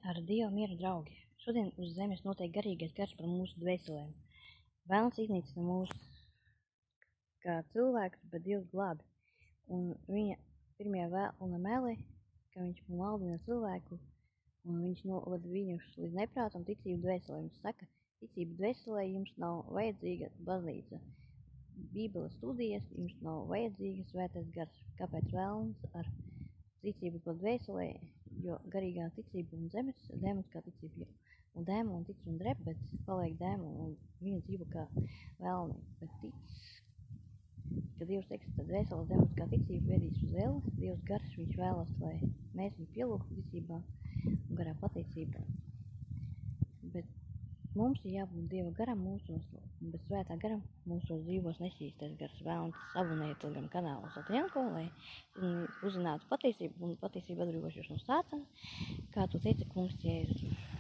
Ar Dievu miera draugi. Šodien uz zemes notiek garīgais karš par mūsu dvēselēm. Vēlns iznīcina mūs kā cilvēkus, bet Dievs glābi. Un viņa pirmajā vēlna melē, ka viņš maldina cilvēku, un viņš novada viņus līdz neprātam ticību dvēselē. Viņš saka, ticība dvēselē jums nav vajadzīga baznīca. Bībeles studijas jums nav vajadzīga svētais gars. Kāpēc vēlns ar ticību pa dvēselē, jo garīgā ticība un zemes dēmons kā ticība, un dēmoni tic un drep, bet paliek dēmoni, un viņi dzīvo kā vēlni, bet tic, ka Dievs teiks, tad dvēseles dēmons kā ticība vedīs uz elli, Dievs gars, viņš vēlas, lai mēs viņu pielūgtu ticībā un garā pateicībā. Bet mums ir jābūt Dieva garam mūsos, un bez svētā garam mūsos dzīvos nešķīstais gars. Vēlns abonējiet Telegram kanālu Satjanko, lai uzzinātu patiesību un patiesību atbrīvošu jūs no sātana, kā tu teici, kungs Jēzus.